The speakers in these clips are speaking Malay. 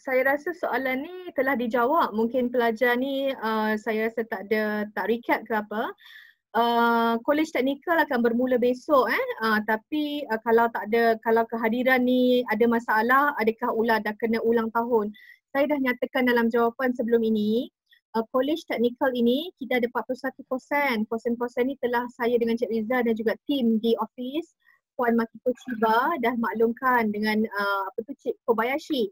Saya rasa soalan ni telah dijawab. Mungkin pelajar ni saya rasa tak recap ke apa. Kolej teknikal akan bermula besok tapi kalau kehadiran ni ada masalah, adakah dah kena ulang tahun. Saya dah nyatakan dalam jawapan sebelum ini, kolej teknikal ini kita ada 41%. Kosen-kosen ni telah saya dengan Cik Riza dan juga tim di office Puan Makiko Chiba dah maklumkan dengan Cik Kobayashi.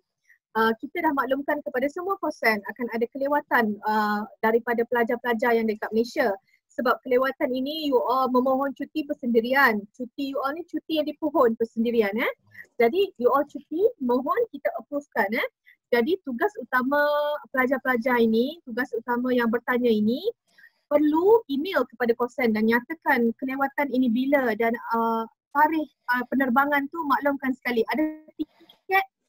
Kita dah maklumkan kepada semua kosen akan ada kelewatan daripada pelajar-pelajar yang dekat Malaysia. Sebab kelewatan ini you all memohon cuti persendirian. Cuti you all ni cuti yang dipohon persendirian. Jadi you all cuti, mohon kita approvekan. Jadi tugas utama pelajar-pelajar ini, tugas utama yang bertanya ini perlu email kepada kosen dan nyatakan kelewatan ini bila dan tarikh penerbangan tu maklumkan sekali. Ada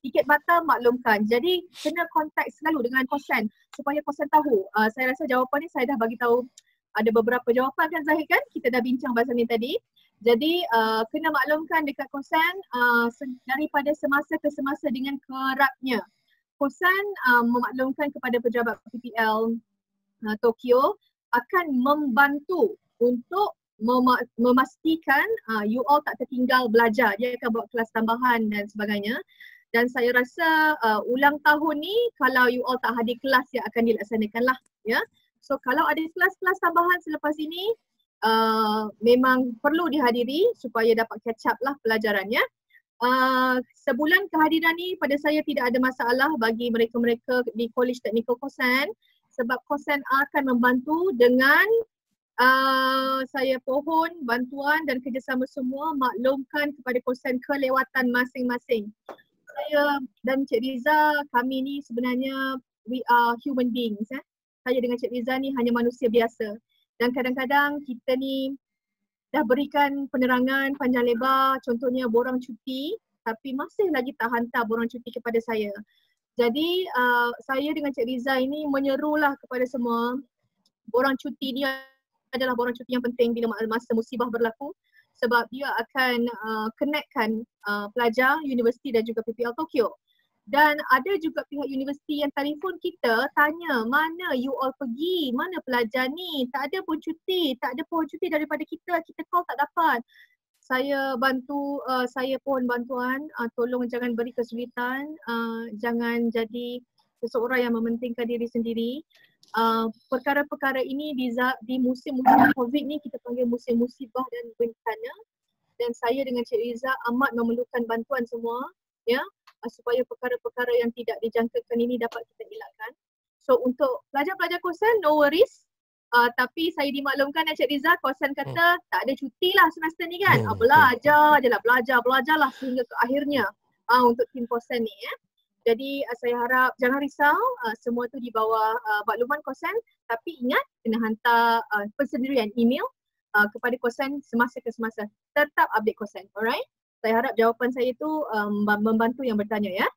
tiket batal maklumkan. Jadi kena kontak selalu dengan kosen supaya kosen tahu. Saya rasa jawapan ni saya dah bagi tahu. Ada beberapa jawapan kan Zahid kan? Kita dah bincang pasal ni tadi. Jadi kena maklumkan dekat kosen daripada semasa ke semasa dengan kerapnya. Kosen memaklumkan kepada pejabat PPL Tokyo akan membantu untuk memastikan you all tak tertinggal belajar. Dia akan buat kelas tambahan dan sebagainya. Dan saya rasa ulang tahun ni kalau you all tak hadir kelas yang akan dilaksanakan lah. Ya. So kalau ada kelas-kelas tambahan selepas ini memang perlu dihadiri supaya dapat catch up lah pelajarannya. Sebulan kehadiran ni pada saya tidak ada masalah bagi mereka-mereka di College Technical Kosan sebab kosan akan membantu dengan saya pohon bantuan dan kerjasama semua maklumkan kepada kosan kelewatan masing-masing. Saya dan Cik Riza, kami ni sebenarnya we are human beings. Saya dengan Cik Riza ni hanya manusia biasa dan kadang-kadang kita ni dah berikan penerangan panjang lebar, contohnya borang cuti, tapi masih lagi tak hantar borang cuti kepada saya. Jadi saya dengan Cik Riza ini menyerulah kepada semua, borang cuti ni adalah borang cuti yang penting bila masa musibah berlaku sebab dia akan connectkan pelajar universiti dan juga PPL Tokyo. Dan ada juga pihak universiti yang telefon kita tanya mana you all pergi, mana pelajar ni, tak ada pun cuti, tak ada pun cuti daripada kita call tak dapat. Saya bantu, saya pohon bantuan, tolong jangan beri kesulitan, jangan jadi seseorang yang mementingkan diri sendiri. Perkara-perkara ini di musim-musim COVID ni kita panggil musim musibah dan bencana dan saya dengan Cik Riza amat memerlukan bantuan semua ya. Supaya perkara-perkara yang tidak dijangkakan ini dapat kita elakkan. So untuk pelajar-pelajar kosan, no worries. Tapi saya dimaklumkan Cik Riza, kosan kata tak ada cuti lah semester ni kan. Belajar je lah, belajar lah sehingga ke akhirnya untuk tim kosan ni ya. Jadi saya harap jangan risau, semua tu di bawah makluman kosan. Tapi ingat kena hantar persendirian email kepada kosan semasa ke semasa. Tetap update kosan, alright? Saya harap jawapan saya itu membantu yang bertanya ya.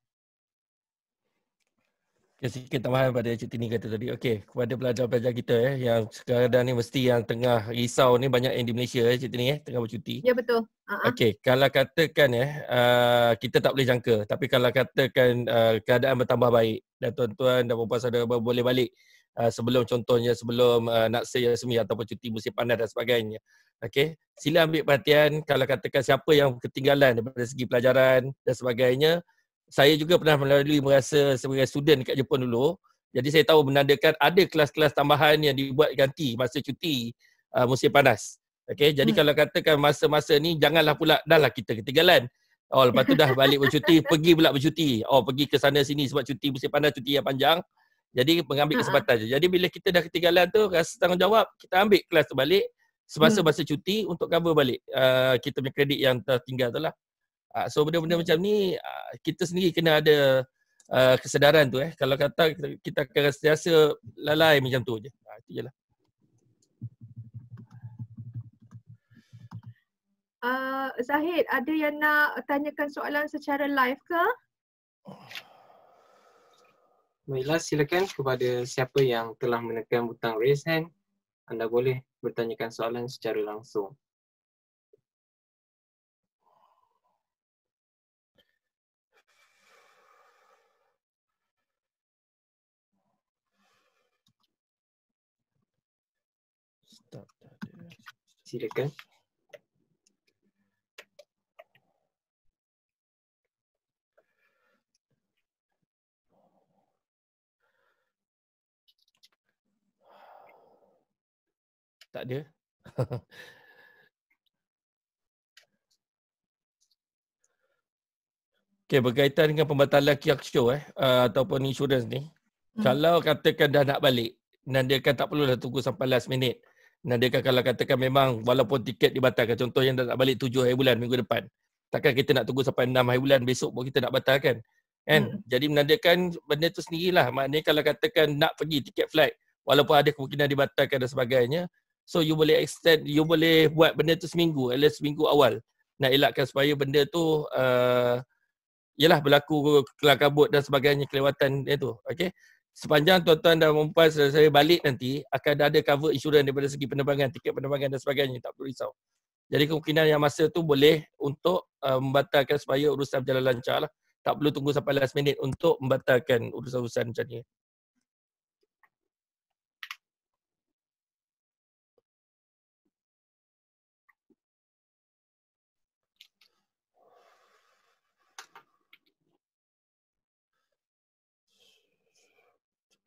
Sikit tambahan pada Cik Tini kata tadi. Okey, kepada pelajar-pelajar kita yang sekarang ni mesti yang tengah risau ni banyak yang di Malaysia Cik Tini tengah bercuti. Ya betul. Okey, kalau katakan kita tak boleh jangka, tapi kalau katakan keadaan bertambah baik dan tuan-tuan dan puan-puan saudara boleh balik sebelum nak say resmi ataupun cuti musim panas dan sebagainya. Okey, sila ambil perhatian kalau katakan siapa yang ketinggalan daripada segi pelajaran dan sebagainya. Saya juga pernah merasa sebagai student kat Jepun dulu. Jadi saya tahu menandakan ada kelas-kelas tambahan yang dibuat ganti masa cuti musim panas. Okey, jadi kalau katakan masa-masa ni janganlah pula dah lah kita ketinggalan. Lepas tu dah balik bercuti, pergi pula bercuti. Pergi ke sana sini sebab cuti musim panas, cuti yang panjang. Jadi mengambil kesempatan je. Jadi bila kita dah ketinggalan tu, rasa tanggungjawab, kita ambil kelas tu balik semasa cuti untuk cover balik kita punya kredit yang tertinggal tu lah. So benda-benda macam ni kita sendiri kena ada kesedaran tu Kalau kata kita akan sentiasa lalai macam tu je. Itu je lah. Zahid, ada yang nak tanyakan soalan secara live ke? Baiklah, silakan kepada siapa yang telah menekan butang raise hand, anda boleh bertanyakan soalan secara langsung. Silakan. Tak ada. Okey, berkaitan dengan pembatalan kiak show ataupun insurans ni. Kalau katakan dah nak balik, nandakan tak perlulah tunggu sampai last minute. Nandakan kalau katakan memang walaupun tiket dibatalkan, contoh yang dah nak balik 7 hari bulan minggu depan. Takkan kita nak tunggu sampai 6 hari bulan besok pun kita nak batalkan. Kan? Jadi menandakan benda tu sendirilah. Maknanya kalau katakan nak pergi tiket flight, walaupun ada kemungkinan dibatalkan dan sebagainya, so you boleh extend, you boleh buat benda tu seminggu, at least seminggu awal. Nak elakkan supaya benda tu yalah berlaku kelam kabut dan sebagainya, kelewatan dia tu. Okey. Sepanjang tuan-tuan dan puan saya balik nanti akan ada cover insurans daripada segi penerbangan, tiket penerbangan dan sebagainya, tak perlu risau. Jadi kemungkinan yang masa tu boleh untuk membatalkan supaya urusan berjalan lancar lah. Tak perlu tunggu sampai last minute untuk membatalkan urusan-urusan macam ni.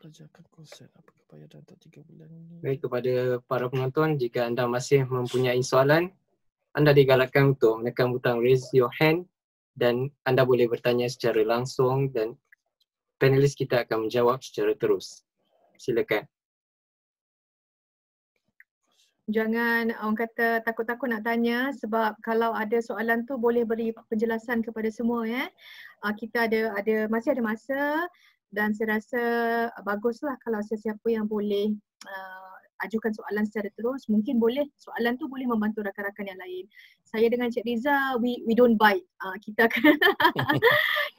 Pelajarkan konsep apakah bayaran untuk 3 bulan ini. Baik, kepada para penonton, jika anda masih mempunyai soalan, anda digalakkan untuk menekan butang raise your hand dan anda boleh bertanya secara langsung dan panelis kita akan menjawab secara terus. Silakan. Jangan orang kata takut-takut nak tanya, sebab kalau ada soalan tu boleh beri penjelasan kepada semua ya. Kita masih ada masa dan saya rasa baguslah kalau sesiapa yang boleh ajukan soalan secara terus, mungkin boleh soalan tu boleh membantu rakan-rakan yang lain. Saya dengan Cik Riza, we don't bite. Kita akan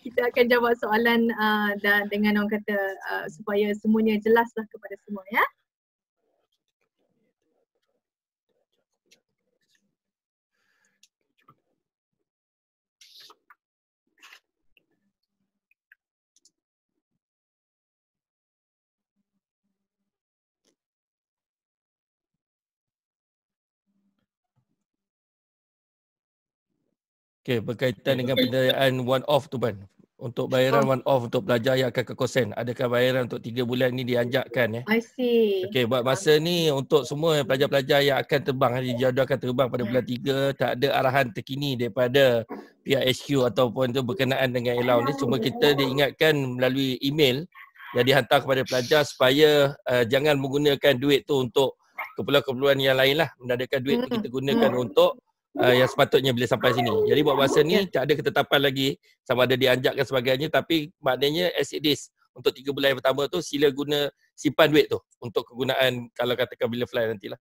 kita akan jawab soalan dan dengan orang kata supaya semuanya jelaslah kepada semua ya. Okey, berkaitan dengan pembiayaan one off tu Ban. Untuk bayaran one off untuk pelajar yang akan ke kosen, adakah bayaran untuk 3 bulan ni dianjakkan I see. Okey, buat masa ni untuk semua pelajar-pelajar yang akan terbang, dijadualkan terbang pada bulan 3, tak ada arahan terkini daripada pihak HQ ataupun tu berkenaan dengan allowance ni. Cuma kita diingatkan melalui email yang dihantar kepada pelajar supaya jangan menggunakan duit tu untuk keperluan-keperluan yang lain lah. Menadakan duit tu kita gunakan untuk yang sepatutnya bila sampai sini. Jadi buat masa ni tak ada ketetapan lagi sama ada dianjakkan sebagainya, tapi maknanya as it is untuk 3 bulan yang pertama tu sila guna simpan duit tu untuk kegunaan kalau katakan bila fly nantilah.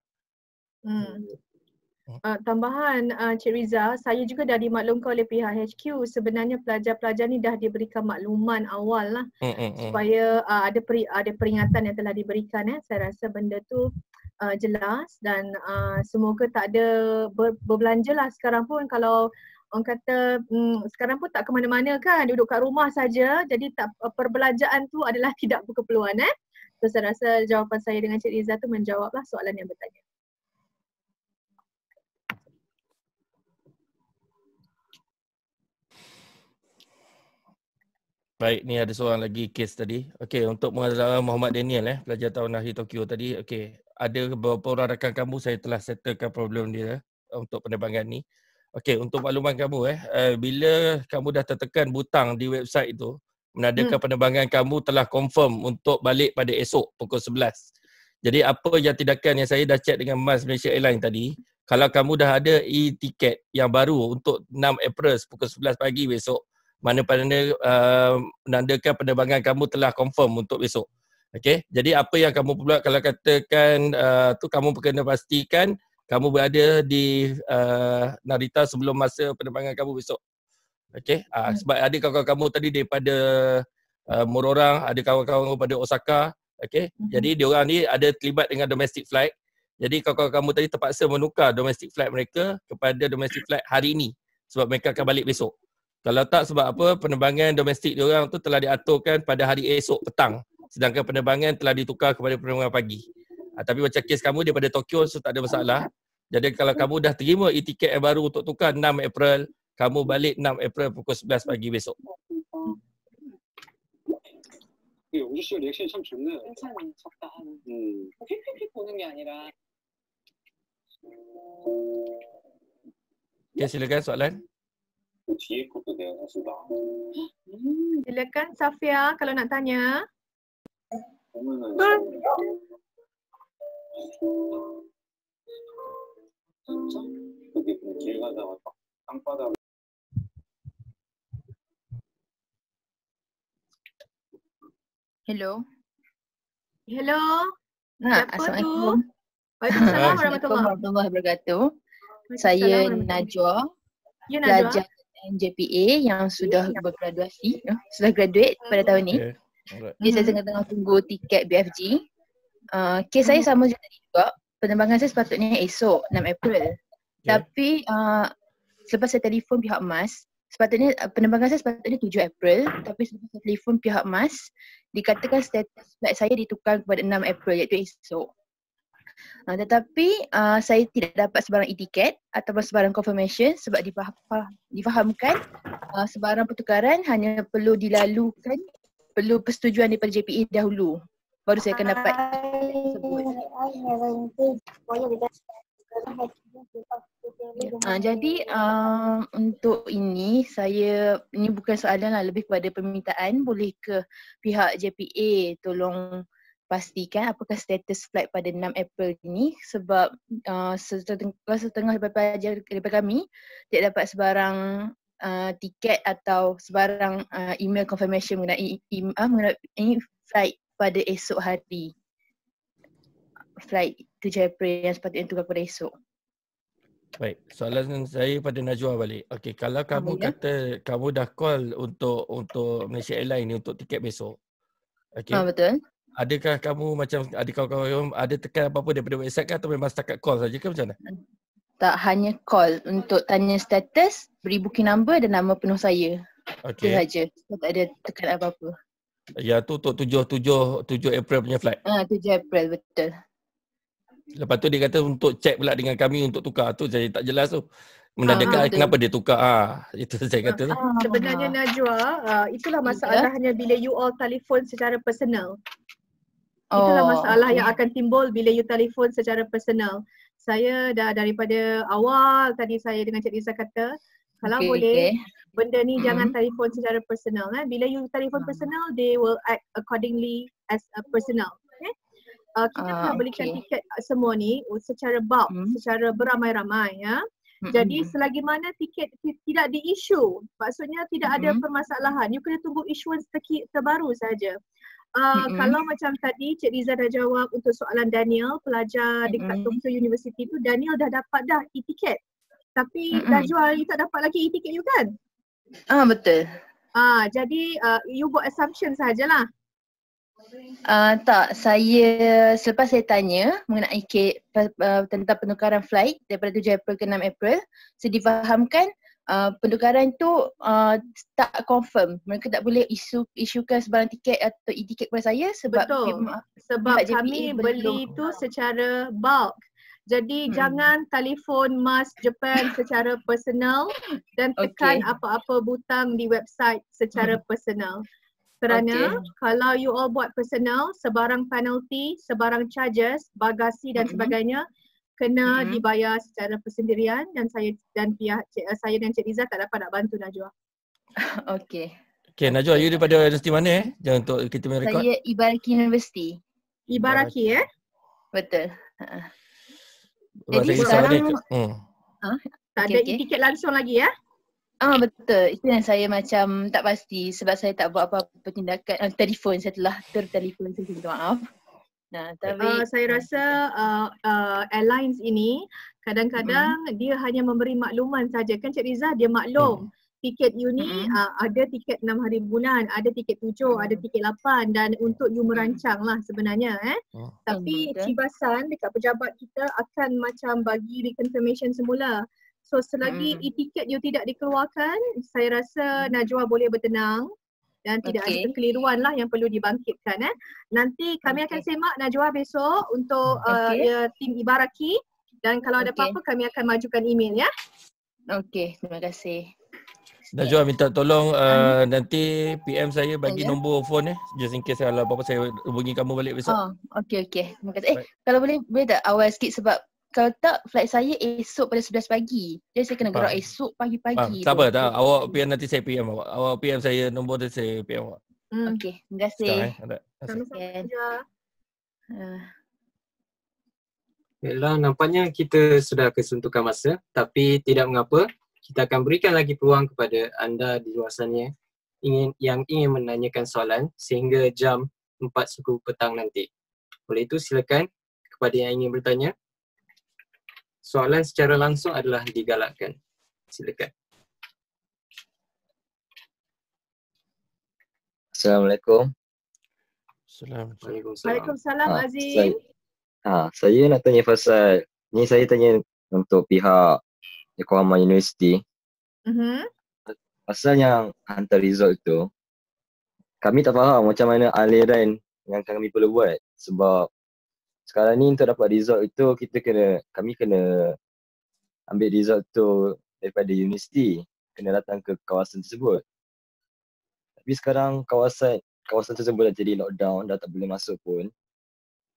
Tambahan Cik Riza, saya juga dah dimaklumkan oleh pihak HQ sebenarnya pelajar-pelajar ni dah diberikan makluman awal lah supaya ada peringatan yang telah diberikan Saya rasa benda tu jelas dan semoga tak ada berbelanja lah. Sekarang pun kalau orang kata sekarang pun tak ke mana-mana kan, duduk kat rumah saja, jadi tak perbelanjaan tu adalah tidak berkeperluan So saya rasa jawapan saya dengan Cik Riza tu menjawablah soalan yang bertanya. Baik, ni ada seorang lagi kes tadi. Okey, untuk mengajar Muhammad Daniel pelajar tahun akhir Tokyo tadi. Okey, ada beberapa orang rakan kamu saya telah settlekan problem dia untuk penerbangan ni. Okey, untuk makluman kamu bila kamu dah tertekan butang di website itu, menandakan penerbangan kamu telah confirm untuk balik pada esok pukul 11. Jadi apa yang tindakan yang saya dah chat dengan Mas Malaysia Airlines tadi, kalau kamu dah ada e-tiket yang baru untuk 6 April pukul 11 pagi besok, mana-mana menandakan penerbangan kamu telah confirm untuk besok. Okey, jadi apa yang kamu buat kalau katakan tu kamu kena pastikan kamu berada di Narita sebelum masa penerbangan kamu besok. Okey, sebab ada kawan-kawan kamu tadi daripada Mororang, ada kawan-kawan daripada Osaka. Okey, jadi diorang ni ada terlibat dengan domestic flight. Jadi kawan-kawan kamu tadi terpaksa menukar domestic flight mereka kepada domestic flight hari ini sebab mereka akan balik besok. Kalau tak sebab apa, penerbangan domestik diorang tu telah diaturkan pada hari esok petang. Sedangkan penerbangan telah ditukar kepada penerbangan pagi. Tapi macam kes kamu daripada Tokyo, so tak ada masalah. Jadi kalau kamu dah terima e-tiket yang baru untuk tukar 6 April, kamu balik 6 April pukul 11 pagi besok. 对，我就设了一个线上群的。 괜찮아요. 적당하는. PPP 보는 게 아니라. Okay, silakan soalan. 뒤에 것도 내가 사실 나. Silakan Safia kalau nak tanya. 보면은 그게 길 가다가 딱 땅바닥. Hello. Hello. Ha, Siapa Assalamualaikum. Waalaikumsalam Assalamualaikum warahmatullahi warahmatullahi wabarakatuh. Waalaikumsalam Saya warahmatullahi. Najwa, Ya Najwa. pelajar NJPA yang sudah bergraduasi, sudah graduate pada tahun ni. Okay. Alright. Jadi saya tengah tunggu tiket BFG. Kes saya sama juga. Penerbangan saya sepatutnya esok 6 April. Tapi selepas saya telefon pihak MAS, sepatutnya penerbangan saya sepatutnya 7 April, tapi selepas saya telefon pihak MAS, dikatakan status flight saya ditukar kepada 6 April iaitu esok. Tetapi saya tidak dapat sebarang e-tiket ataupun sebarang confirmation sebab difahamkan sebarang pertukaran hanya perlu dilalukan, perlu persetujuan daripada JPA dahulu. Baru saya akan dapat tersebut. Jadi untuk ini ini bukan soalan lah, lebih kepada permintaan, boleh ke pihak JPA tolong pastikan apakah status flight pada 6 April ini sebab setengah daripada pelajar daripada kami tidak dapat sebarang tiket atau sebarang email confirmation mengenai flight pada esok hari. Flight 7 April yang sepatutnya tukar pada esok. Baik, soalan saya pada Najwa balik. Okey, kalau kamu kata kamu dah call untuk Malaysia Airlines ni untuk tiket besok. Okey. Betul. Adakah kamu macam ada kawan-kawan ada tekan apa-apa daripada website ke atau memang setakat call saja ke macam mana? Tak, hanya call untuk tanya status, beri booking number dan nama penuh saya. Itu Okey. saja. Tak ada tekan apa-apa. Ya tu untuk 7 April punya flight. 7 April betul. Lepas tu dia kata untuk check pula dengan kami untuk tukar. Tu saya tak jelas tu. Menandakan betul. kenapa dia tukar. Itu saya kata tu. Sebenarnya Najwa, itulah masalahnya bila you all telefon secara personal. Itulah masalah yang akan timbul bila you telefon secara personal. Saya dah daripada awal tadi saya dengan Cik Riza kata, kalau boleh benda ni jangan telefon secara personal. Bila you telefon personal, they will act accordingly as a personal. Kita telah belikan tiket semua ni secara bulk, secara beramai-ramai ya. Jadi selagi mana tiket tidak di-issue, maksudnya tidak ada permasalahan, you kena tunggu issuance terbaru saja. Kalau macam tadi Cik Riza dah jawab untuk soalan Daniel, pelajar dekat Tokyo University tu, Daniel dah dapat dah e-tiket. Tapi Najwa, you tak dapat lagi e-tiket you kan? Betul. Jadi you buat assumption sahajalah. Tak, selepas saya tanya mengenai tentang penukaran flight daripada 7 April ke 6 April, saya difahamkan penukaran tu tak confirm. Mereka tak boleh isukan sebarang tiket atau e-tiket kepada saya sebab sebab kami beli tu secara bulk. Jadi jangan telefon MAS Japan secara personal dan tekan apa-apa butang di website secara personal. Kerana kalau you all buat personal, sebarang penalty, sebarang charges, bagasi dan sebagainya kena dibayar secara persendirian dan saya dan Cik Riza tak dapat nak bantu Najwa. Okey. Okey, Najwa, you daripada universiti mana Jangan untuk kita punya rekod. Saya Ibaraki University. Ibaraki Betul. Jadi sekarang tak ada e-tiket langsung lagi ya? Betul. Itu yang saya macam tak pasti sebab saya tak buat apa-apa tindakan telefon. Saya telah tertelefon, saya minta maaf. Tapi saya rasa airlines ini kadang-kadang dia hanya memberi makluman saja. Kan Cik Riza dia maklum tiket you ni ada tiket 6 hari bulan, ada tiket 7, ada tiket 8 dan untuk you merancang lah sebenarnya Tapi cibasan dekat pejabat kita akan macam bagi reconfirmation semula. So selagi e-tiket you tidak dikeluarkan, saya rasa Najwa boleh bertenang dan tidak ada Okey. kekeliruan lah yang perlu dibangkitkan. Nanti kami akan semak Najwa besok untuk Okey. tim Ibaraki, dan kalau ada Okey. apa-apa kami akan majukan email ya. Okey, terima kasih. Najwa minta tolong nanti PM saya bagi nombor phone just in case kalau apa-apa saya hubungi kamu balik besok. Oh, okey. Terima kasih. Baik. Kalau boleh tak awal sikit sebab kalau tak flight saya esok pada 11 pagi. Jadi saya kena gerak Faham. esok pagi-pagi Tak tu. apa, tak. Awak PM nanti saya PM awak. Awak PM saya nombor dia saya PM awak. Okey, terima kasih. Sekarang ada. Sama-sama Okay. Najwa. Baiklah, nampaknya kita sudah kesuntukan masa, tapi tidak mengapa. Kita akan berikan lagi peluang kepada anda di luar sana yang ingin menanyakan soalan sehingga jam 4 suku petang nanti. Oleh itu silakan kepada yang ingin bertanya. Soalan secara langsung adalah digalakkan. Silakan. Assalamualaikum. Waalaikumsalam. Waalaikumsalam Azim. Saya nak tanya pasal ni, saya tanya untuk pihak Yokohama University. Pasal yang hantar result tu, kami tak faham macam mana aliran yang kami perlu buat. Sebab sekarang ni untuk dapat result itu kami kena ambil result tu daripada universiti, kena datang ke kawasan tersebut. Tapi sekarang kawasan tersebut dah jadi lockdown, dah tak boleh masuk pun.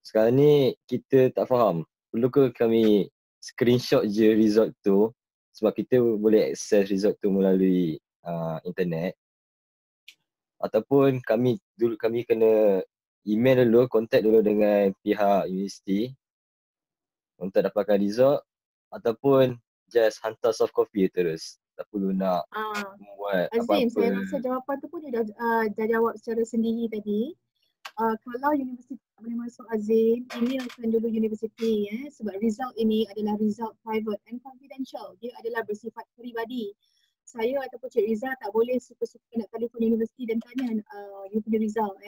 Sekarang ni kita tak faham, perlu ke kami screenshot je result tu sebab kita boleh access result tu melalui internet, ataupun kami kena email dulu, contact dulu dengan pihak universiti untuk dapatkan result, ataupun just hantar soft copy terus, tak perlu nak buat Azim, apa-apa. saya rasa jawapan tu pun dia dah jawab secara sendiri tadi. Kalau universiti tak boleh masuk Azim, emailkan dulu universiti sebab result ini adalah result private and confidential. Dia adalah bersifat peribadi. Saya ataupun Cik Riza tak boleh suka-suka nak telefon universiti dan tanya you punya result.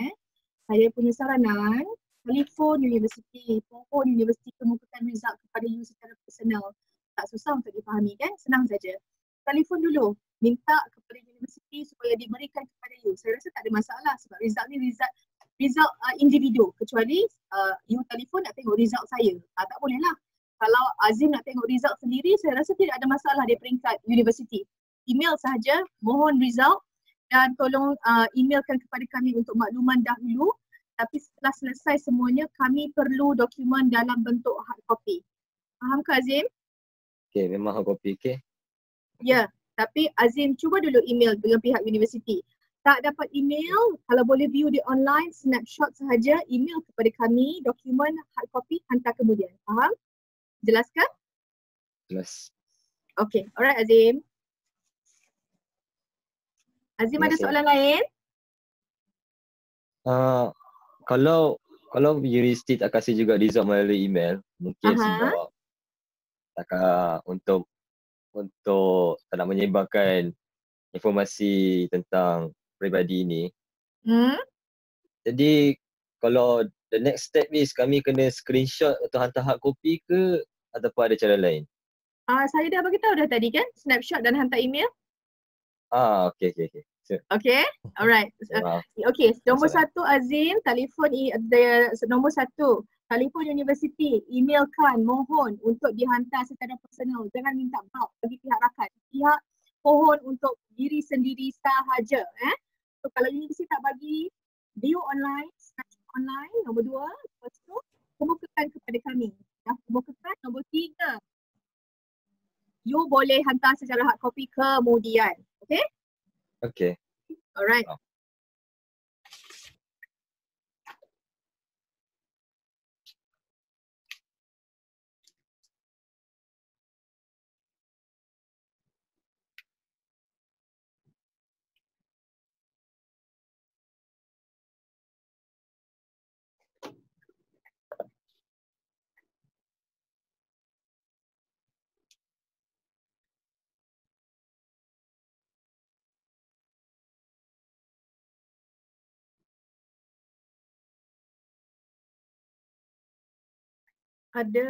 Saya punya saranan, telefon universiti, pohon universiti kemukakan result kepada you secara personal. Tak susah untuk dipahami kan? Senang saja. Telefon dulu, minta kepada universiti supaya diberikan kepada you. Saya rasa tak ada masalah sebab result ni result individu, kecuali you telefon nak tengok result saya. Tak boleh lah. Kalau Azim nak tengok result sendiri, saya rasa tidak ada masalah di peringkat universiti. Email sahaja, mohon result dan tolong emailkan kepada kami untuk makluman dahulu. Tapi setelah selesai semuanya, kami perlu dokumen dalam bentuk hard copy. Faham ke Azim? Okay, memang hard copy, okay? Ya, tapi Azim cuba dulu email dengan pihak universiti. Tak dapat email, kalau boleh view di online, snapshot sahaja, email kepada kami, dokumen hard copy, hantar kemudian. Faham? Jelaskan? Jelas. Okay, alright Azim. Azim ada soalan lain? Kalau universiti tak kasih juga result melalui email, mungkin sebab untuk tak nak menyebarkan informasi tentang peribadi ini. Jadi kalau the next step is kami kena screenshot atau hantar hard copy ke ataupun ada cara lain? Saya dah bagi tahu dah tadi kan, snapshot dan hantar email. Okay. Okay, alright. Okay, nombor satu Azim, telefon nombor satu, telefon universiti, emailkan, mohon untuk dihantar secara personal. Jangan minta bulk bagi pihak rakan. Pihak pohon untuk diri sendiri sahaja. So kalau universiti tak bagi, view online, snapshot online, nombor dua. Lepas tu, kemukakan kepada kami. Kemukakan nombor tiga. You boleh hantar secara hard copy kemudian. Okay? Okay. Alright. Ada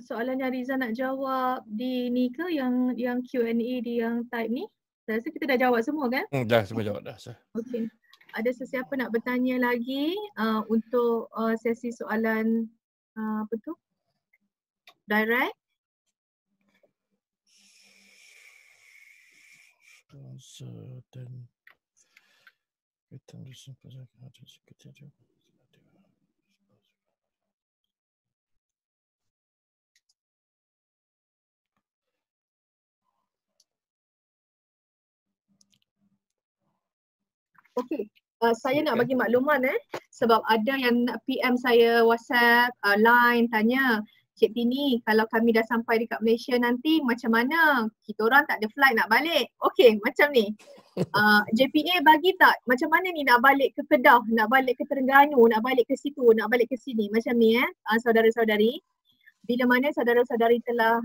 soalan yang Riza nak jawab di ni ke yang Q&A di yang type ni? Saya rasa kita dah jawab semua kan? Dah semua jawab dah. Okay. Ada sesiapa nak bertanya lagi untuk sesi soalan apa tu? Direct? Dan ketentuan pada ada sekretariat. Okey. Saya nak bagi makluman sebab ada yang nak PM saya WhatsApp, Line tanya, Cik Tini kalau kami dah sampai dekat Malaysia nanti macam mana? Kita orang tak ada flight nak balik. Okey, macam ni. JPA bagi tak macam mana ni nak balik ke Kedah, nak balik ke Terengganu, nak balik ke situ, nak balik ke sini macam ni saudara-saudari. Bila mana saudara-saudari telah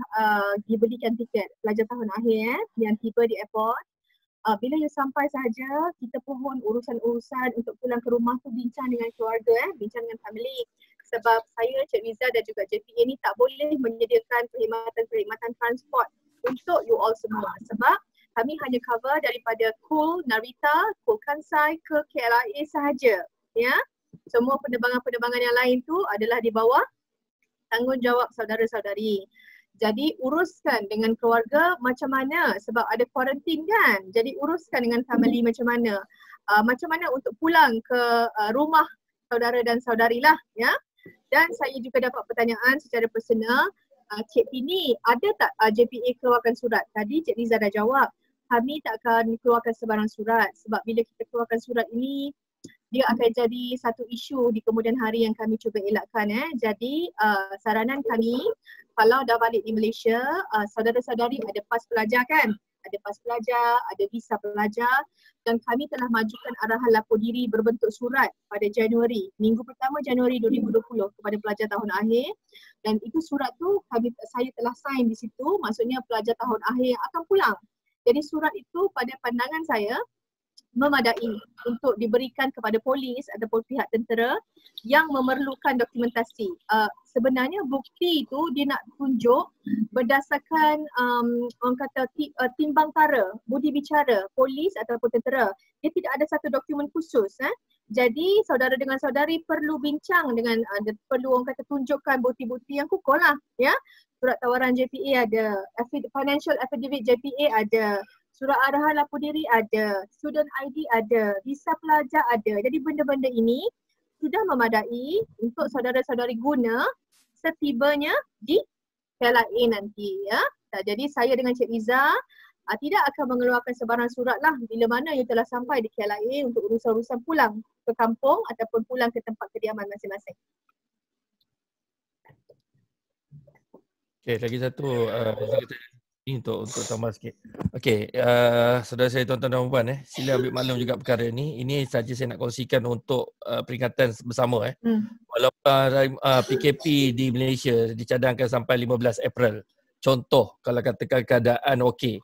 dibelikan tiket pelajar tahun akhir yang tiba di airport, bila you sampai sahaja, kita pohon urusan-urusan untuk pulang ke rumah tu bincang dengan keluarga, bincang dengan family. Sebab saya, Cik Riza dan juga JPA ni tak boleh menyediakan perkhidmatan transport untuk you all semua. Sebab kami hanya cover daripada KUL, Narita, KUL Kansai ke KLIA sahaja. Ya, semua penerbangan-penerbangan yang lain tu adalah di bawah tanggungjawab saudara-saudari. Jadi uruskan dengan keluarga macam mana sebab ada kuarantin kan. Jadi uruskan dengan family macam mana. Macam mana untuk pulang ke rumah saudara dan saudari lah ya. Dan saya juga dapat pertanyaan secara personal, Cik Tini ada tak JPA keluarkan surat? Tadi Cik Riza dah jawab, kami tak akan keluarkan sebarang surat sebab bila kita keluarkan surat ini dia akan jadi satu isu di kemudian hari yang kami cuba elakkan. Jadi saranan kami kalau dah balik di Malaysia, saudara-saudari ada pas pelajar kan? Ada pas pelajar, ada visa pelajar dan kami telah majukan arahan lapor diri berbentuk surat pada Januari, minggu pertama Januari 2020 kepada pelajar tahun akhir dan itu surat tu saya telah sign di situ, maksudnya pelajar tahun akhir akan pulang. Jadi surat itu pada pandangan saya memadai untuk diberikan kepada polis ataupun pihak tentera yang memerlukan dokumentasi. Sebenarnya bukti itu dia nak tunjuk berdasarkan orang kata timbang tara, budi bicara polis ataupun tentera. Dia tidak ada satu dokumen khusus. Jadi saudara dengan saudari perlu bincang dengan perlu orang kata tunjukkan bukti-bukti yang kukuh lah ya. Surat tawaran JPA ada, financial affidavit JPA ada, surat arahan lapor diri ada, student ID ada, visa pelajar ada. Jadi benda-benda ini sudah memadai untuk saudara-saudari guna setibanya di KLIA nanti ya. Jadi saya dengan Cik Riza tidak akan mengeluarkan sebarang surat lah bila mana you telah sampai di KLIA untuk urusan-urusan pulang ke kampung ataupun pulang ke tempat kediaman masing-masing. Okay, lagi satu ini untuk tambah sikit. Okey, saudara saya tuan-tuan dan puan sila ambil maklum juga perkara ni. Ini saja saya nak kongsikan untuk peringatan bersama Walaupun PKP di Malaysia dicadangkan sampai 15 April. Contoh kalau katakan keadaan okey.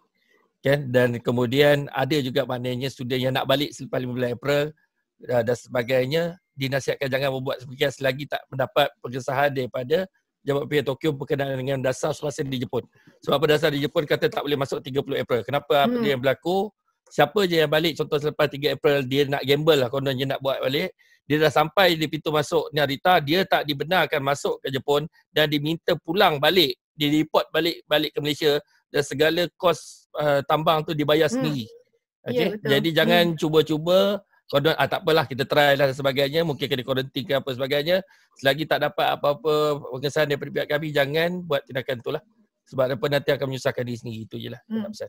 Kan, dan kemudian ada juga maknanya student yang nak balik selepas 15 April dan sebagainya dinasihatkan jangan membuat sebagian selagi tak mendapat pengesahan daripada Jawapan pihak Tokyo berkenaan dengan dasar semasa di Jepun. Sebab pada dasar di Jepun kata tak boleh masuk 30 April. Kenapa apa dia yang berlaku? Siapa je yang balik contoh selepas 3 April dia nak gamble lah kononnya nak buat balik. Dia dah sampai di pintu masuk Narita, dia tak dibenarkan masuk ke Jepun dan diminta pulang balik. Dia report balik ke Malaysia dan segala kos tambang tu dibayar sendiri. Okay? Jadi jangan cuba-cuba tak apalah kita try lah dan sebagainya, mungkin kena quarantine ke apa sebagainya. Selagi tak dapat apa-apa pengesahan daripada pihak kami, jangan buat tindakan tu lah. Sebab apa nanti akan menyusahkan diri sendiri, itu je lah. Pesan.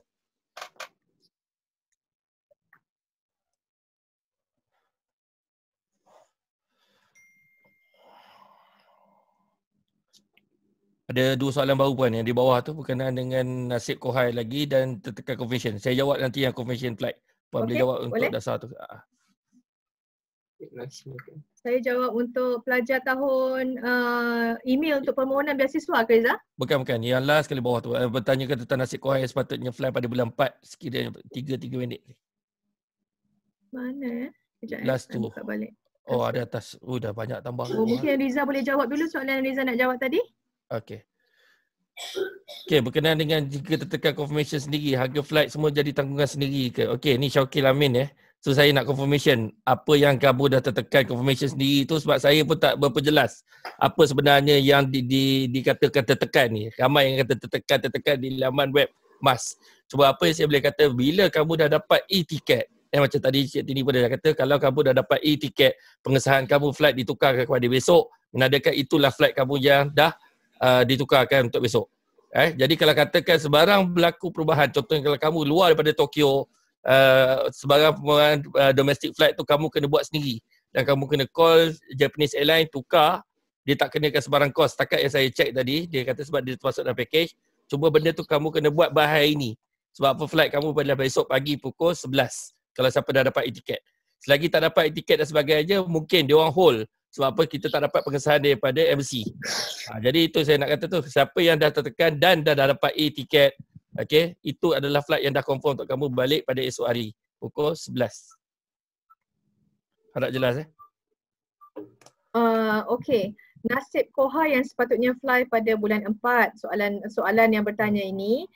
Ada dua soalan baru puan yang di bawah tu berkenaan dengan nasib Kohai lagi dan tertekan convention. Saya jawab nanti yang convention flight. Puan boleh jawab untuk dasar tu. Saya jawab untuk pelajar tahun email untuk permohonan beasiswa ke Reza? Bukan. Yang last kali bawah tu. Bertanyakan tentang nasib Kohai yang sepatutnya fly pada bulan 4 sekiranya 3 minit. Mana? Sekejap last tu. Buka balik. Oh ada atas. Dah banyak tambah. Mungkin Riza boleh jawab dulu soalan yang Riza nak jawab tadi. Okey, berkenaan dengan jika tertekan confirmation sendiri, harga flight semua jadi tanggungan sendiri ke? Okey, ni Syakil Amin So saya nak confirmation apa yang kamu dah tertekan confirmation sendiri tu, sebab saya pun tak berapa jelas apa sebenarnya yang dikatakan tertekan ni. Ramai yang kata tertekan di laman web MAS. Cuba apa yang saya boleh kata, bila kamu dah dapat e-tiket, macam tadi Cik Tini pun dah kata, kalau kamu dah dapat e-tiket, pengesahan kamu flight ditukarkan kepada besok, menandakan itulah flight kamu yang dah ditukarkan untuk besok. Jadi kalau katakan sebarang berlaku perubahan, contohnya kalau kamu luar daripada Tokyo, sebarang domestic flight tu kamu kena buat sendiri dan kamu kena call Japanese Airlines tukar, dia tak kenakan sebarang kos. Setakat yang saya check tadi, dia kata sebab dia termasuk dalam package, cuma benda tu kamu kena buat bahaya ini. Sebab apa, flight kamu pada besok pagi pukul 11 kalau siapa dah dapat e-tiket. Selagi tak dapat e-tiket dan sebagainya, mungkin dia orang hold. Sebab apa, kita tak dapat pengesahan daripada MC. Jadi itu saya nak kata tu, siapa yang dah tertekan dan dah dapat e-tiket, okay, itu adalah flight yang dah confirm untuk kamu balik pada esok hari pukul 11. Harap jelas Okey. Nasib Koha yang sepatutnya fly pada bulan 4, soalan yang bertanya ini,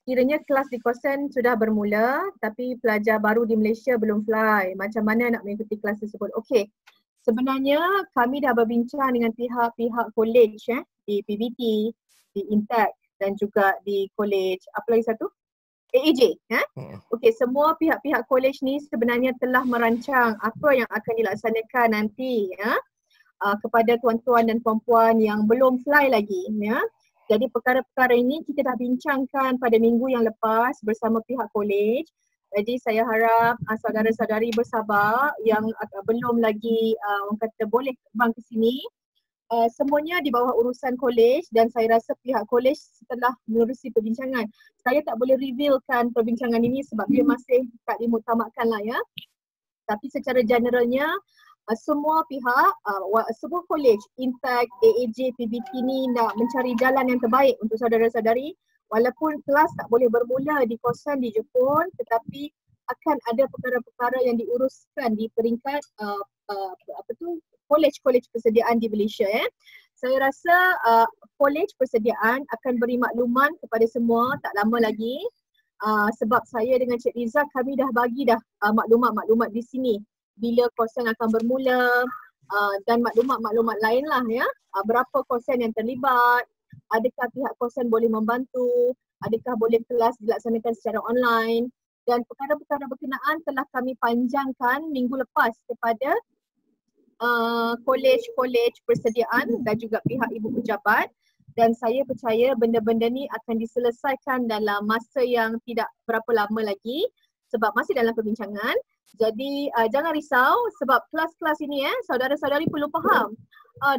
sekiranya kelas di Kosen sudah bermula tapi pelajar baru di Malaysia belum fly, macam mana nak mengikuti kelas tersebut? Okey. Sebenarnya kami dah berbincang dengan pihak-pihak college di PBT, di Intech dan juga di college, apa lagi satu? AAJ. Okey, semua pihak-pihak college ni sebenarnya telah merancang apa yang akan dilaksanakan nanti kepada tuan-tuan dan puan-puan yang belum fly lagi. Jadi perkara-perkara ini kita dah bincangkan pada minggu yang lepas bersama pihak college. Jadi saya harap saudara-saudari bersabar yang belum lagi orang kata boleh terbang ke sini. Semuanya di bawah urusan college dan saya rasa pihak college setelah menerusi perbincangan. Saya tak boleh revealkan perbincangan ini sebab dia masih tak dimuktamadkan lah ya. Tapi secara generalnya semua pihak, semua college, Intech, AAJ, PBT ni nak mencari jalan yang terbaik untuk saudara-saudari. Walaupun kelas tak boleh bermula di Kosan di Jepun, tetapi akan ada perkara-perkara yang diuruskan di peringkat college persediaan di Malaysia. Saya rasa college persediaan akan beri makluman kepada semua tak lama lagi. Sebab saya dengan Cik Riza kami dah bagi maklumat-maklumat di sini bila Kosan akan bermula dan maklumat-maklumat lain lah ya. Berapa Kosan yang terlibat, adakah pihak Kosan boleh membantu, adakah boleh kelas dilaksanakan secara online, dan perkara-perkara berkenaan telah kami panjangkan minggu lepas kepada kolej-kolej persediaan dan juga pihak ibu pejabat, dan saya percaya benda-benda ni akan diselesaikan dalam masa yang tidak berapa lama lagi sebab masih dalam perbincangan. Jadi jangan risau sebab kelas-kelas ini saudara-saudari perlu faham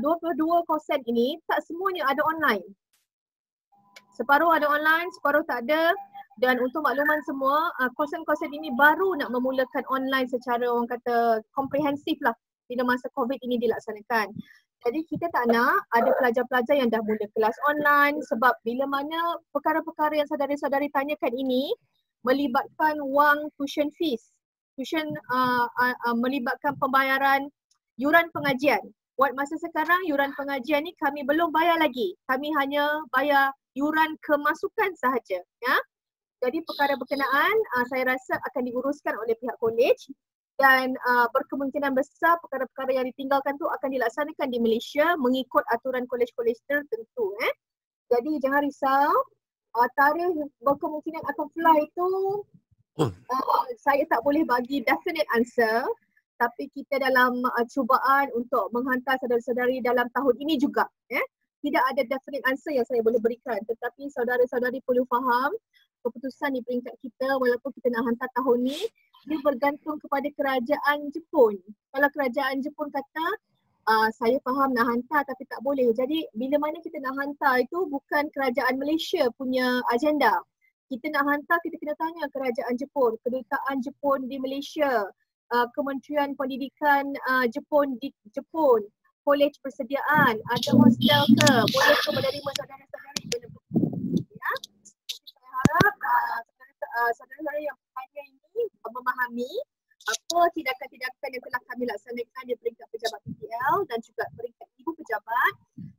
22 Kosan ini tak semuanya ada online. Separuh ada online, separuh tak ada. Dan untuk makluman semua, Kosan-Kosan ini baru nak memulakan online secara orang kata komprehensif lah bila masa COVID ini dilaksanakan. Jadi kita tak nak ada pelajar-pelajar yang dah mula kelas online sebab bila mana perkara-perkara yang saudara-saudari tanyakan ini melibatkan wang tuition fees. Melibatkan pembayaran yuran pengajian. Buat masa sekarang yuran pengajian ni kami belum bayar lagi. Kami hanya bayar yuran kemasukan sahaja. Ya. Jadi perkara berkenaan saya rasa akan diuruskan oleh pihak kolej dan berkemungkinan besar perkara-perkara yang ditinggalkan tu akan dilaksanakan di Malaysia mengikut aturan kolej-kolej tertentu. Jadi jangan risau, tarikh berkemungkinan akan fly itu saya tak boleh bagi definite answer, tapi kita dalam cubaan untuk menghantar saudara-saudari dalam tahun ini juga. Tidak ada definite answer yang saya boleh berikan, tetapi saudara-saudari perlu faham keputusan di peringkat kita walaupun kita nak hantar tahun ni, dia bergantung kepada kerajaan Jepun. Kalau kerajaan Jepun kata, saya faham nak hantar tapi tak boleh. Jadi bila mana kita nak hantar itu bukan kerajaan Malaysia punya agenda. Kita nak hantar, kita kena tanya kerajaan Jepun, kedutaan Jepun di Malaysia, Kementerian Pendidikan Jepun di Jepun, kolej persediaan, ada hostel ke, boleh ke menerima saudara-saudari ya. Saya harap saudara-saudara yang bertanya ini memahami apa tindakan-tindakan yang telah kami laksanakan di peringkat pejabat PTL dan juga peringkat ibu pejabat,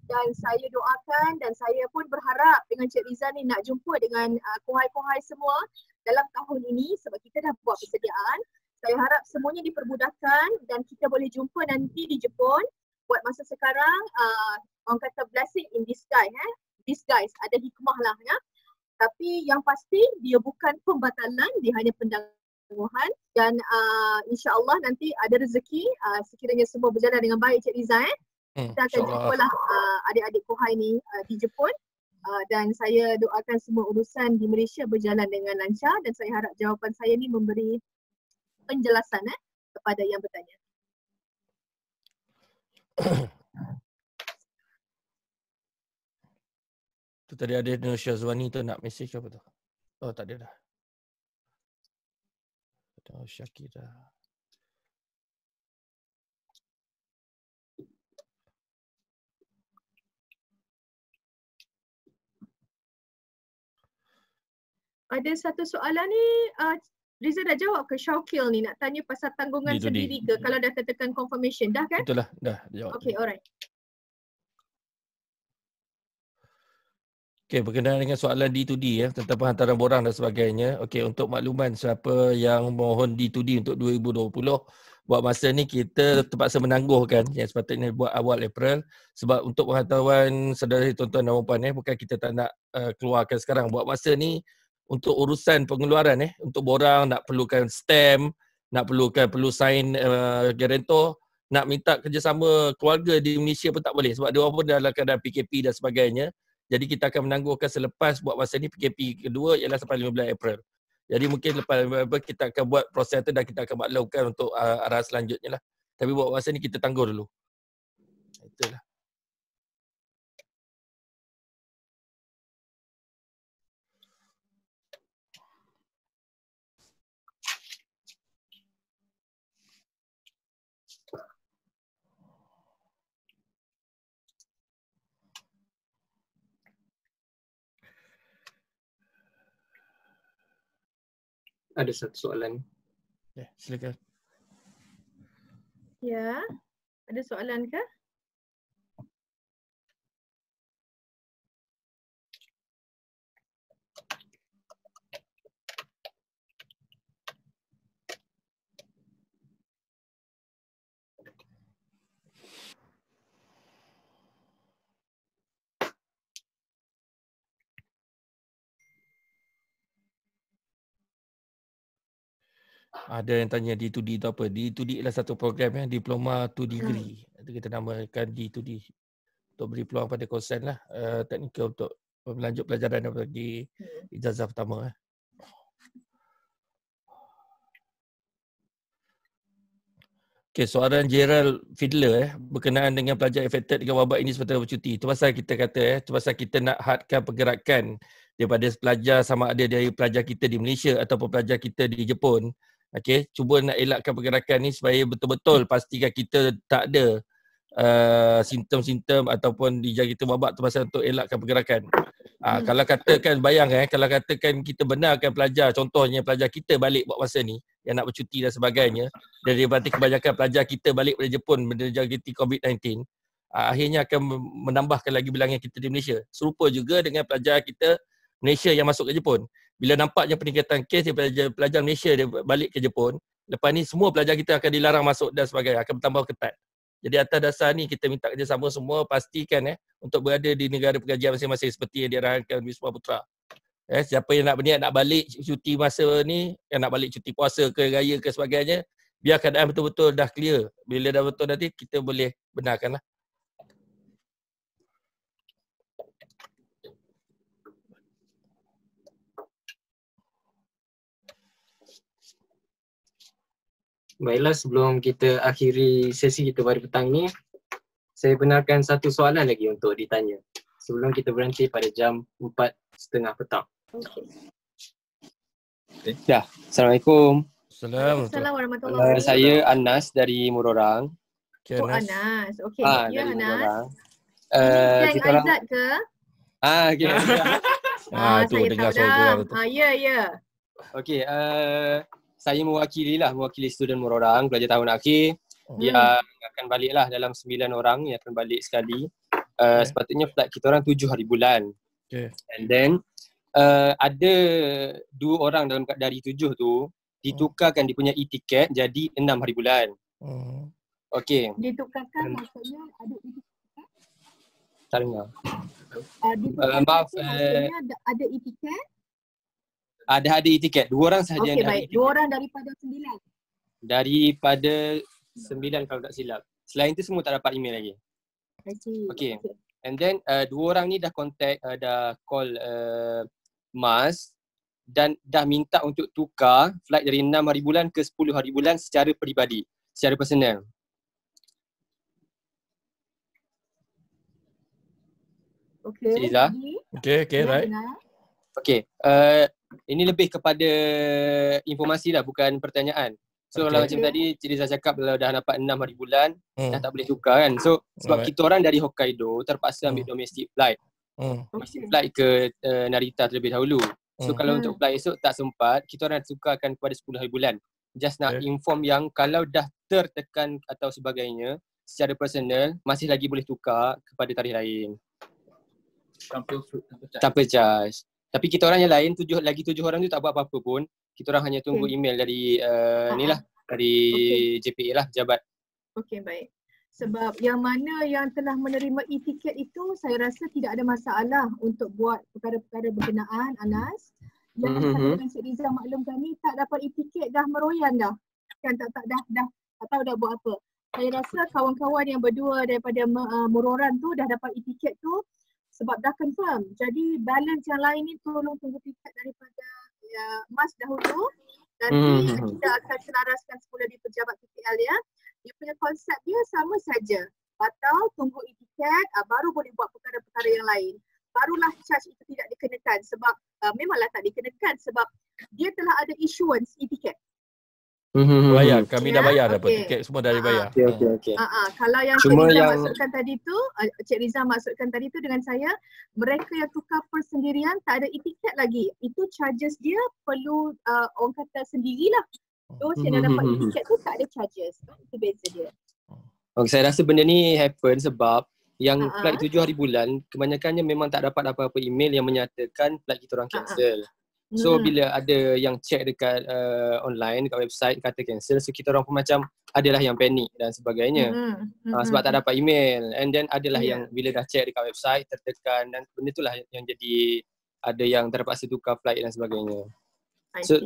dan saya doakan dan saya pun berharap dengan Cik Riza ni nak jumpa dengan kohai-kohai semua dalam tahun ini sebab kita dah buat persediaan. Saya harap semuanya dipermudahkan dan kita boleh jumpa nanti di Jepun. Buat masa sekarang, orang kata blessing in disguise. Disguise, ada hikmah lah ya. Tapi yang pasti dia bukan pembatalan, dia hanya penangguhan. Dan insya-Allah nanti ada rezeki, sekiranya semua berjalan dengan baik Cik Riza. Kita akan jumpalah adik-adik Kohai ni di Jepun. Dan saya doakan semua urusan di Malaysia berjalan dengan lancar dan saya harap jawapan saya ni memberi penjelasan kepada yang bertanya. Tu tadi ada Nur Syazwani tu nak mesej ke apa tu? Oh tak ada dah. Ada Syakira. Ada satu soalan ni, Riza dah jawab ke Syaukil ni nak tanya pasal tanggungan Itu di. sendiri ke kalau dah tekan confirmation dah kan? Itulah dah jawab. Okay, alright. Okey, berkenaan dengan soalan D2D tentang penghantaran borang dan sebagainya. Okey, untuk makluman siapa yang mohon D2D untuk 2020, buat masa ni kita terpaksa menangguhkan yang sepatutnya buat awal April sebab untuk penghantaran saudara tuan-tuan dan puan bukan kita tak nak keluarkan sekarang. Buat masa ni untuk urusan pengeluaran untuk borang nak perlukan stamp, nak perlu sign guarantor, nak minta kerjasama keluarga di Malaysia pun tak boleh sebab dia orang pun dalam keadaan PKP dan sebagainya. Jadi kita akan menangguhkan selepas buat masa ni PKP kedua ialah sampai 15 April. Jadi mungkin lepas kita akan buat proses tu dan kita akan maklumkan untuk arah selanjutnya lah. Tapi buat masa ni kita tangguh dulu. Itulah. Ada satu soalan. Silakan. Ya, ada soalan ke? Ada yang tanya D2D tu apa? D2D ialah satu program diploma to degree. Kita namakan D2D untuk beri peluang pada konsen lah teknikal untuk melanjut pelajaran di ijazah pertama. Okay, soalan Gerald Fiedler berkenaan dengan pelajar affected dengan wabak ini seperti bercuti. Itu pasal kita kata itu pasal kita nak hadkan pergerakan daripada pelajar sama ada dari pelajar kita di Malaysia ataupun pelajar kita di Jepun. Okey, cuba nak elakkan pergerakan ni supaya betul-betul pastikan kita tak ada simptom-simptom ataupun dijangkiti wabak tu pasal untuk elakkan pergerakan. Kalau katakan kalau katakan kita benarkan pelajar, contohnya pelajar kita balik buat masa ni yang nak bercuti dan sebagainya, dan daripada kebanyakan pelajar kita balik dari Jepun menjangkiti COVID-19, akhirnya akan menambahkan lagi bilangan kita di Malaysia. Serupa juga dengan pelajar kita Malaysia yang masuk ke Jepun. Bila nampaknya peningkatan kes daripada pelajar Malaysia dia balik ke Jepun, lepas ni semua pelajar kita akan dilarang masuk dan sebagainya, akan bertambah ketat. Jadi atas dasar ni kita minta kerjasama semua pastikan untuk berada di negara pengajian masing-masing seperti yang diarahkan Wisma Putra. Siapa yang nak berniat nak balik cuti masa ni, yang nak balik cuti puasa ke raya ke sebagainya, biar keadaan betul-betul dah clear. Bila dah betul nanti kita boleh benarkanlah. Baiklah, sebelum kita akhiri sesi kita pada petang ni, saya benarkan satu soalan lagi untuk ditanya sebelum kita berhenti pada jam 4:30 petang. Dah. Assalamualaikum. Assalamualaikum warahmatullahi wabarakatuh. Saya Anas dari Murorang. Oh, Anas. Okey, ya Anas. Kita orang Azad ke? okey. Tu saya dengar tahu suara dah. Ya. Okey, saya mewakili student Murorang pelajar tahun akhir. Dia akan baliklah dalam 9 orang yang akan balik sekali. Sepatutnya flight kita orang 7 hari bulan. Okay. And then ada 2 orang dari 7 tu ditukarkan dia punya e-tiket jadi 6 hari bulan. Okey. Ditukarkan maksudnya ada e-tiket? Tak dengar. Ditukarkan Maaf, maksudnya ada e-tiket? Ada e-tiket. 2 orang sahaja yang Okey, ada baik. e-tiket. 2 orang daripada 9. Daripada 9 kalau tak silap. Selain tu semua tak dapat email lagi. Okey. And then 2 orang ni dah contact, dah call Mas dan dah minta untuk tukar flight dari 6 hari bulan ke 10 hari bulan secara peribadi, secara personal. Okey. Liza? Okey, right. Okey. Ini lebih kepada informasi lah, bukan pertanyaan. So kalau macam tadi Cik Liza cakap kalau dah dapat 6 hari bulan dah tak boleh tukar kan. So sebab kita orang dari Hokkaido terpaksa ambil domestic flight. Domestic flight ke Narita terlebih dahulu. So kalau untuk flight esok tak sempat, kita orang tukarkan kepada 10 hari bulan. Just nak inform yang kalau dah tertekan atau sebagainya secara personal masih lagi boleh tukar kepada tarikh lain. Tanpa charge. Tapi kita orang yang lain, 7 orang tu tak buat apa-apa pun. Kita orang hanya tunggu email dari ni lah, dari JPA lah, pejabat. Okey, baik. Sebab yang mana yang telah menerima e-tiket itu, saya rasa tidak ada masalah untuk buat perkara-perkara berkenaan, Anas. Yang dengan Cik Liza maklumkan ni, tak dapat e-tiket dah meroyan dah. Kan dah tahu dah buat apa. Saya rasa kawan-kawan yang berdua daripada Muroran tu dah dapat e-tiket tu sebab dah confirm. Jadi balance yang lain ni tolong tunggu tiket daripada Mas dahulu. Nanti kita akan selaraskan semula di pejabat KPL ya. Dia punya konsep dia sama saja. Batal, tunggu e-tiket, baru boleh buat perkara-perkara yang lain. Barulah charge itu tidak dikenakan sebab memanglah tak dikenakan sebab dia telah ada issuance e-tiket. Bayar, kami dah bayar dah tiket semua dah dibayar. Okey. Kalau yang Cik Liza maksudkan tadi tu, Cik Liza maksudkan tadi tu dengan saya, mereka yang tukar persendirian tak ada e-tiket lagi. Itu charges dia perlu orang kata sendirilah. Those yang dah dapat e-tiket tu tak ada charges. Itu beza dia. Okay, saya rasa benda ni happen sebab yang flight 7 hari bulan kebanyakannya memang tak dapat apa-apa email yang menyatakan flight kita orang cancel. So bila ada yang check dekat online, dekat website kata cancel, so kita orang pun macam adalah yang panik dan sebagainya. Sebab tak dapat email. And then adalah yang bila dah check dekat website tertekan dan benda itulah yang jadi ada yang terpaksa tukar flight dan sebagainya. So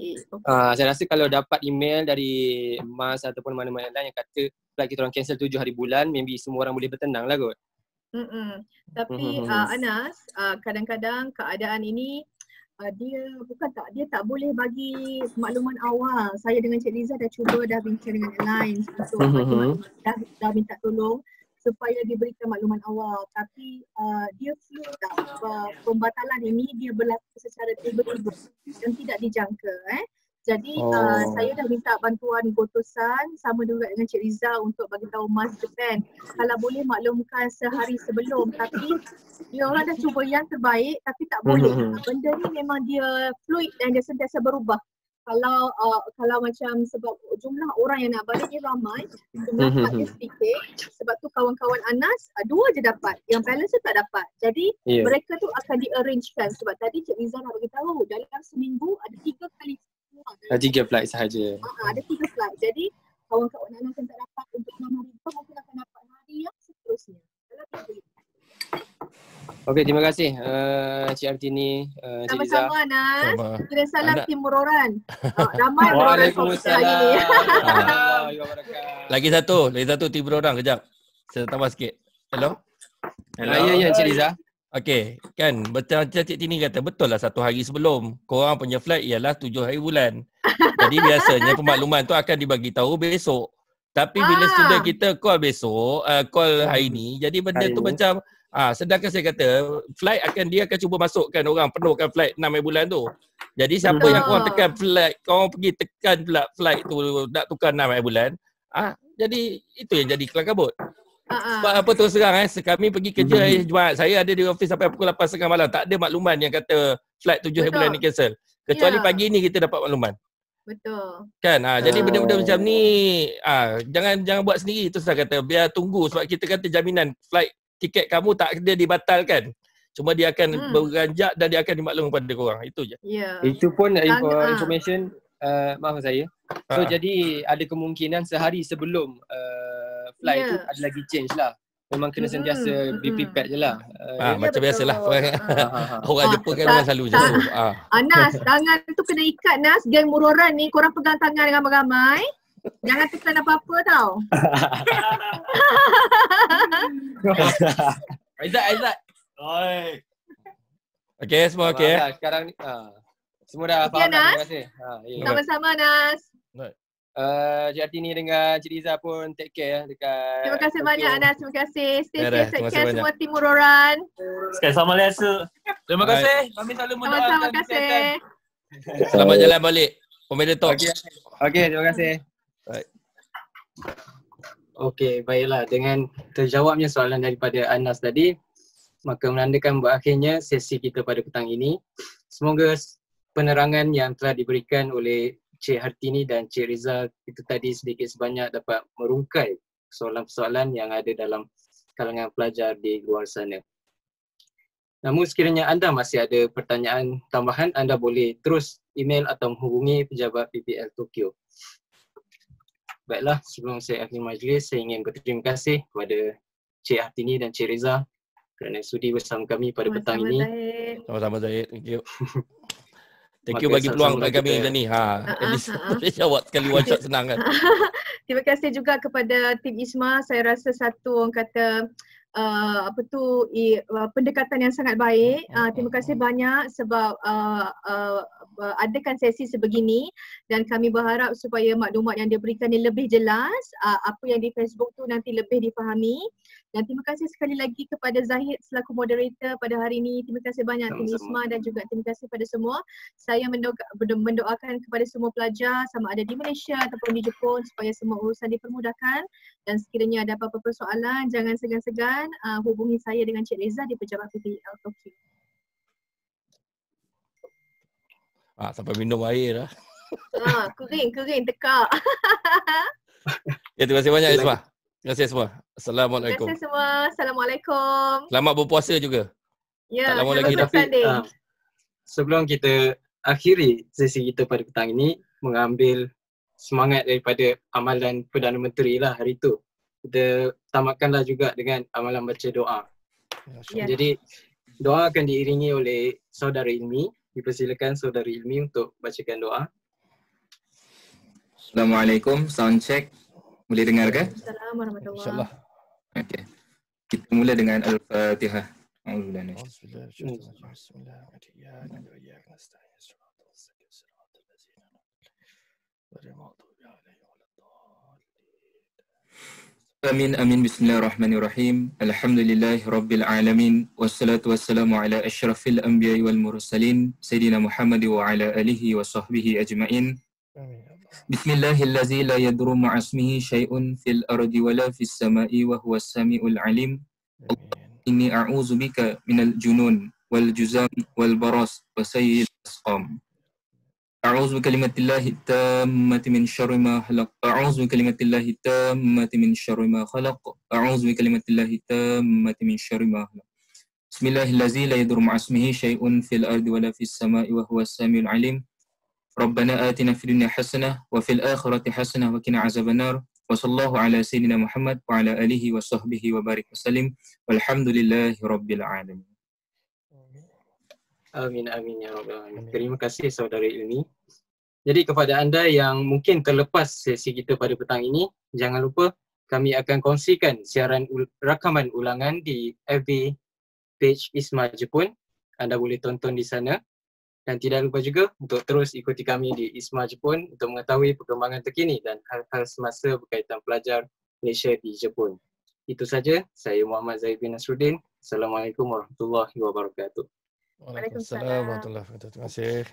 saya rasa kalau dapat email dari Mas ataupun mana-mana lain yang kata flight kita orang cancel 7 hari bulan, maybe semua orang boleh bertenang lah kot. Tapi Anas, kadang-kadang keadaan ini dia tak boleh bagi makluman awal. Saya dengan Cik Liza dah cuba dah bincang dengan airlines untuk dah minta tolong supaya diberikan makluman awal. Tapi dia fluid dah. Pembatalan ini dia berlaku secara tiba-tiba dan tidak dijangka. Jadi saya dah minta bantuan Gotosan sama juga dengan Cik Liza untuk bagi tahu Mas Japan kalau boleh maklumkan sehari sebelum, tapi dia orang dah cuba yang terbaik tapi tak boleh. Benda ni memang dia fluid dan dia sentiasa berubah. Kalau macam sebab jumlah orang yang nak balik dia ramai, jumlah flight dia sedikit, sebab tu kawan-kawan Anas 2 je dapat, yang balance tu tak dapat. Jadi mereka tu akan di-arrangekan sebab tadi Cik Liza nak bagi tahu dalam seminggu ada 3 kali. 3 flight sahaja. Ada 3 flight. Jadi kawan-kawan Anas yang tak dapat untuk 6 hari tu mungkin akan dapat hari yang seterusnya. Okey, terima kasih Cik Artini, Cik Liza. Sama-sama Anas. Kirim salam tim Muroran. Ramai Muroran hari ni. Lagi satu tim Muroran kejap. Saya tambah sikit. Hello. Ya Cik Liza. Okey, kan macam Cik Tini kata betul lah 1 hari sebelum. Korang punya flight ialah 7 hari bulan. Jadi biasanya pemakluman tu akan dibagi tahu besok. Tapi bila student kita call besok, call hari ni, jadi benda tu macam sedangkan saya kata flight dia akan cuba masukkan orang penuhkan flight 6 hari bulan tu. Jadi siapa yang korang tekan flight, korang pergi tekan pula flight tu nak tukar 6 hari bulan. Jadi itu yang jadi kelang kabut. Sebab apa terus terang kami pergi kerja hari Jumaat, saya ada di office sampai pukul 8.30 malam, tak ada makluman yang kata flight 7 hari bulan ni cancel. Kecuali pagi ni kita dapat makluman. Betul. Kan jadi benda-benda macam ni jangan buat sendiri, tu saya kata biar tunggu sebab kita kata jaminan flight tiket kamu tak dia dibatalkan. Cuma dia akan beranjak dan dia akan dimaklumkan kepada korang. Itu je. Itu pun information maaf saya. So Ha. jadi ada kemungkinan sehari sebelum flight tu Ya. ada lagi change lah. Memang kena sentiasa be prepared je lah. Ah, Ya, macam biasalah. betul. Orang Jepun kan memang selalu macam tu. Nas, tangan tu kena ikat Nas, geng Muroran ni korang pegang tangan ramai-ramai. Jangan tekan apa-apa tau. Aizat. Oi. Okey, semua okey. Sekarang ni semua dah Okey, faham dah. Nas. Terima kasih. Ya. Sama-sama Nas. Cik Hartini dengan Cik Riza pun take care dekat Terima kasih Tokyo. banyak Nas, terima kasih. Stay Ya dah, safe, terima take kasih care banyak. semua tim Muroran. Assalamualaikum. Terima kasih. Kami selalu Sama-sama, mendoakan terima kasih. Selamat jalan balik. Comedy Talk. Okey, terima kasih. Okey, baiklah. Dengan terjawabnya soalan daripada Anas tadi, maka menandakan berakhirnya sesi kita pada petang ini. Semoga penerangan yang telah diberikan oleh Cik Hartini dan Cik Rizal itu tadi sedikit sebanyak dapat merungkai soalan-soalan yang ada dalam kalangan pelajar di luar sana. Namun sekiranya anda masih ada pertanyaan tambahan, anda boleh terus email atau menghubungi pejabat PPL Tokyo. Baiklah, sebelum saya akhiri majlis, saya ingin berterima kasih kepada Cik Hartini dan Cik Reza kerana sudi bersama kami pada petang ini. Sama-sama Zahid. Thank you. Thank you Maka bagi peluang sama-sama pada kami kita- macam ni. At least boleh jawab sekali one shot senang kan. Terima kasih juga kepada tim ISMA. Saya rasa satu orang kata pendekatan yang sangat baik. Terima kasih banyak sebab adakan sesi sebegini dan kami berharap supaya maklumat yang diberikan ni lebih jelas, apa yang di Facebook tu nanti lebih difahami. Dan terima kasih sekali lagi kepada Zahid selaku moderator pada hari ini. Terima kasih banyak tim ISMA dan juga terima kasih kepada semua. Saya mendoakan kepada semua pelajar sama ada di Malaysia ataupun di Jepun supaya semua urusan dipermudahkan, dan sekiranya ada apa-apa persoalan jangan segan-segan hubungi saya dengan Cik Reza di Pejabat PPL Tokyo. Sampai minum air lah. Kering tekak. Ya, terima kasih banyak Ismah. Terima kasih semua. Assalamualaikum. Terima kasih semua. Assalamualaikum. Selamat berpuasa juga. Ya, Tak lama have lagi a good dah. Sunday. Sebelum kita akhiri sesi kita pada petang ini, mengambil semangat daripada amalan Perdana Menteri lah hari itu. Kita tamatkanlah juga dengan amalan baca doa. Ya. Jadi doa akan diiringi oleh saudara Ilmi. Dipersilakan saudara Ilmi untuk bacakan doa. Assalamualaikum, sound check. Boleh dengar kan? Assalamualaikum warahmatullahi InsyaAllah. Okey. Kita mula dengan Al-Fatihah. A'udzubillahi Amin amin bismillahirrahmanirrahim. Alhamdulillahi rabbil alamin. Wassalatu wassalamu ala asyrafil anbiya'i wal mursalin Sayyidina Muhammad wa ala alihi wa sahbihi ajma'in. Bismillahillazi la yadurru ma'asmihi syai'un fil ardi wa la fis sama'i wa huwas sami'ul alim. Inni a'udzu bika minal junun wal juzam wal baras wa sayyil asqam. A'udzu bikalimatillahi tammati min syarri ma khalaq. A'udzu bikalimatillahi tammati min syarri ma khalaq. A'udzu bikalimatillahi tammati min syarri ma khalaq. Bismillahillazi la yadurru ma'asmihi syai'un fil ardi wa la fis sama'i wa huwas sami'ul alim. Rabbana atina fid dunya hasanah wa fil akhirati hasanah wa qina azabannar. Wa sallallahu ala sayyidina Muhammad wa ala alihi wa sahbihi wa barik wasallim. Walhamdulillahi rabbil alamin. Amin amin ya rabbal alamin. Terima kasih saudara Ilmi. Jadi kepada anda yang mungkin terlepas sesi kita pada petang ini, jangan lupa kami akan kongsikan siaran rakaman ulangan di FB page ISMA Jepun. Anda boleh tonton di sana. Dan tidak lupa juga untuk terus ikuti kami di ISMA Jepun untuk mengetahui perkembangan terkini dan hal-hal semasa berkaitan pelajar Malaysia di Jepun. Itu saja. Saya Muhammad Zahid bin Nasruddin. Assalamualaikum warahmatullahi wabarakatuh. Waalaikumsalam warahmatullahi wabarakatuh. Terima kasih.